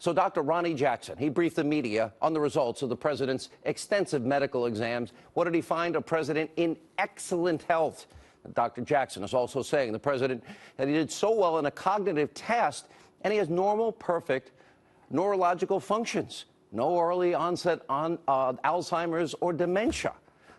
So Dr. Ronnie Jackson, he briefed the media on the results of the president's extensive medical exams. What did he find? A president in excellent health. Dr. Jackson is also saying the president that he did so well in a cognitive test and he has normal, perfect neurological functions. No early onset on Alzheimer's or dementia.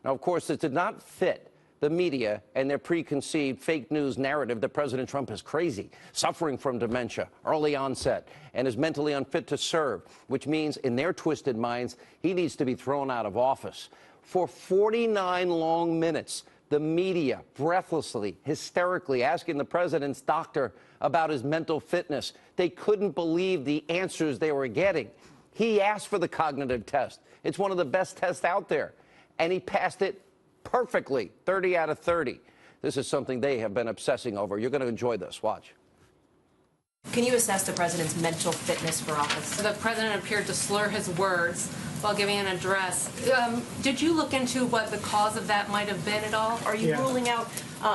Now, of course, this did not fit the media and their preconceived fake news narrative that President Trump is crazy, suffering from dementia, early onset, and is mentally unfit to serve, which means in their twisted minds, he needs to be thrown out of office. For 49 long minutes, the media breathlessly, hysterically asking the president's doctor about his mental fitness. They couldn't believe the answers they were getting. He asked for the cognitive test. It's one of the best tests out there, and he passed it perfectly, 30 out of 30. This is something they have been obsessing over. You're going to enjoy this. Watch. Can you assess the president's mental fitness for office? The president appeared to slur his words while giving an address. Did you look into what the cause of that might have been at all? Are you ruling out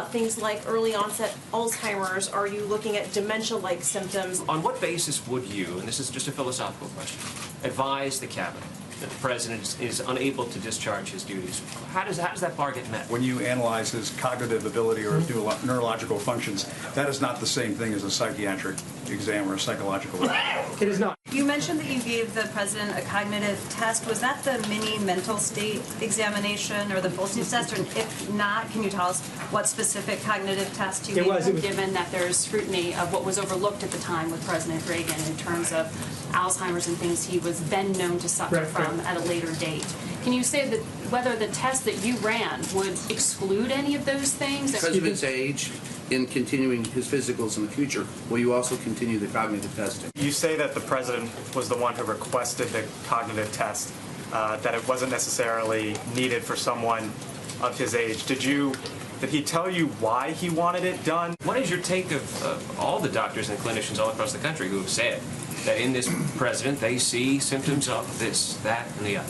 things like early onset Alzheimer's? Are you looking at dementia-like symptoms? On what basis would you, and this is just a philosophical question, advise the cabinet that the president is unable to discharge his duties? How does that bar get met? When you analyze his cognitive ability or his neurological functions, that is not the same thing as a psychiatric exam or a psychological exam. It is not. You mentioned that you gave the president a cognitive test. Was that the mini mental state examination or the Boltzmann test? Or if not, can you tell us what specific cognitive test you gave? It was. Given that there's scrutiny of what was overlooked at the time with President Reagan in terms of Alzheimer's and things he was then known to suffer from at a later date. Can you say that whether the test that you ran would exclude any of those things? The president's age in continuing his physicals in the future, will you also continue the cognitive testing? You say that the president was the one who requested the cognitive test, that it wasn't necessarily needed for someone of his age. Did he tell you why he wanted it done? What is your take of all the doctors and clinicians all across the country who have said that in this president they see symptoms of this, that, and the other?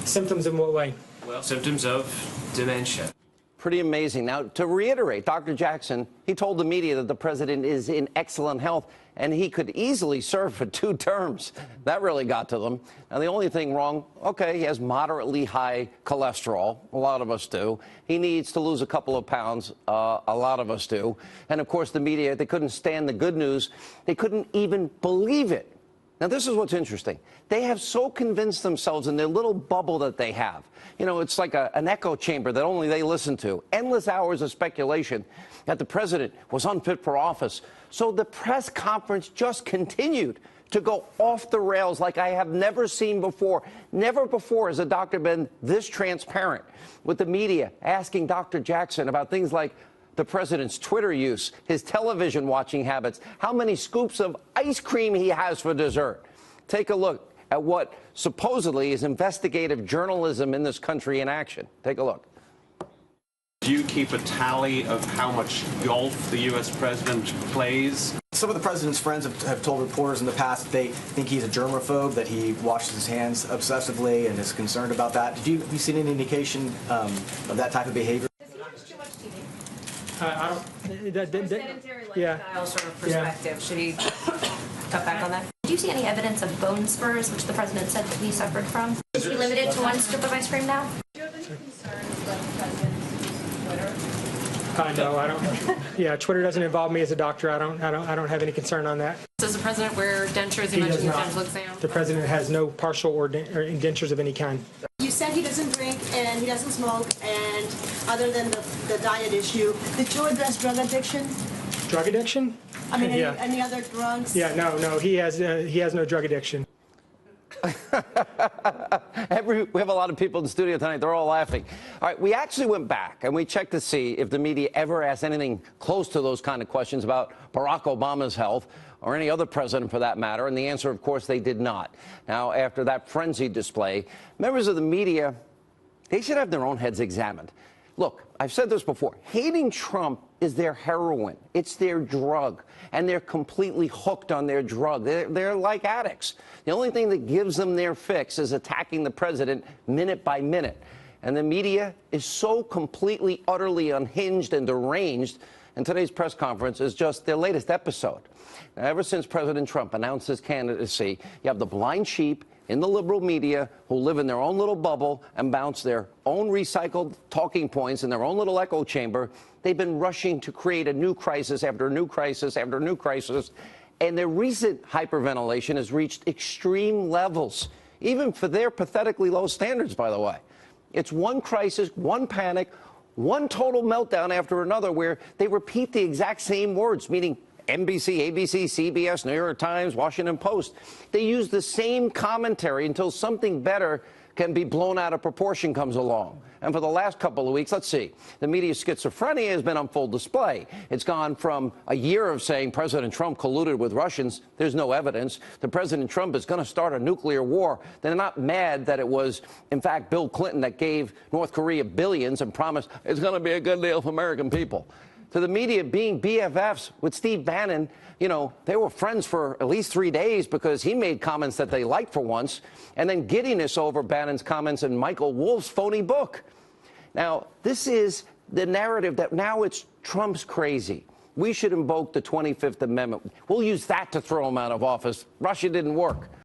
Symptoms in what way? Well, symptoms of dementia. Pretty amazing. Now, to reiterate, Dr. Jackson, he told the media that the president is in excellent health and he could easily serve for 2 terms. That really got to them. Now, the only thing wrong, okay, he has moderately high cholesterol. A lot of us do. He needs to lose a couple of pounds. A lot of us do. And, of course, the media, they couldn't stand the good news. They couldn't even believe it. Now, this is what's interesting. They have so convinced themselves in their little bubble that they have. You know, it's like an echo chamber that only they listen to. Endless hours of speculation that the president was unfit for office. So the press conference just continued to go off the rails like I have never seen before. Never before has a doctor been this transparent with the media asking Dr. Jackson about things like the president's Twitter use, his television watching habits, how many scoops of ice cream he has for dessert. Take a look at what supposedly is investigative journalism in this country in action. Take a look. Do you keep a tally of how much golf the U.S. president plays? Some of the president's friends have told reporters in the past that they think he's a germaphobe, that he washes his hands obsessively and is concerned about that. Have you seen any indication of that type of behavior? I don't. Sedentary lifestyle sort of perspective. Should he cut back on that? Do you see any evidence of bone spurs, which the president said that he suffered from? Is he limited to 1 scoop of ice cream now? Do you have any concerns about the president's Twitter? No, I don't. Yeah, Twitter doesn't involve me as a doctor. I don't have any concern on that. Does the president wear dentures? You mentioned the dental exam. The president has no partial or dentures of any kind. You said he doesn't drink and he doesn't smoke, and other than the diet issue, did you address drug addiction? Drug addiction? I mean, any other drugs? Yeah, no, he has no drug addiction. We have a lot of people in the studio tonight. They're all laughing. All right, we actually went back and we checked to see if the media ever asked anything close to those kind of questions about Barack Obama's health or any other president for that matter. And the answer, of course, they did not. Now, after that frenzied display, members of the media, they should have their own heads examined. Look, I've said this before. Hating Trump is their heroin. It's their drug. And they're completely hooked on their drug. They're like addicts. The only thing that gives them their fix is attacking the president minute by minute. And the media is so completely, utterly unhinged and deranged And today's press conference is just their latest episode. Now, ever since President Trump announced his candidacy, you have the blind sheep in the liberal media who live in their own little bubble and bounce their own recycled talking points in their own little echo chamber. They've been rushing to create a new crisis after a new crisis after a new crisis. And their recent hyperventilation has reached extreme levels, even for their pathetically low standards, by the way. It's one crisis, one panic, one total meltdown after another where they repeat the exact same words, meaning NBC, ABC, CBS, New York Times, Washington Post. They use the same commentary until something better can be blown out of proportion comes along. And for the last couple of weeks, let's see, the media's schizophrenia has been on full display. It's gone from a year of saying President Trump colluded with Russians, there's no evidence, to President Trump is going to start a nuclear war. They're not mad that it was, in fact, Bill Clinton that gave North Korea billions and promised it's going to be a good deal for American people. To the media being BFFs with Steve Bannon, you know, they were friends for at least 3 days because he made comments that they liked for once, and then giddiness over Bannon's comments in Michael Wolff's phony book. Now, this is the narrative that now it's Trump's crazy. We should invoke the 25th Amendment. We'll use that to throw him out of office. Russia didn't work.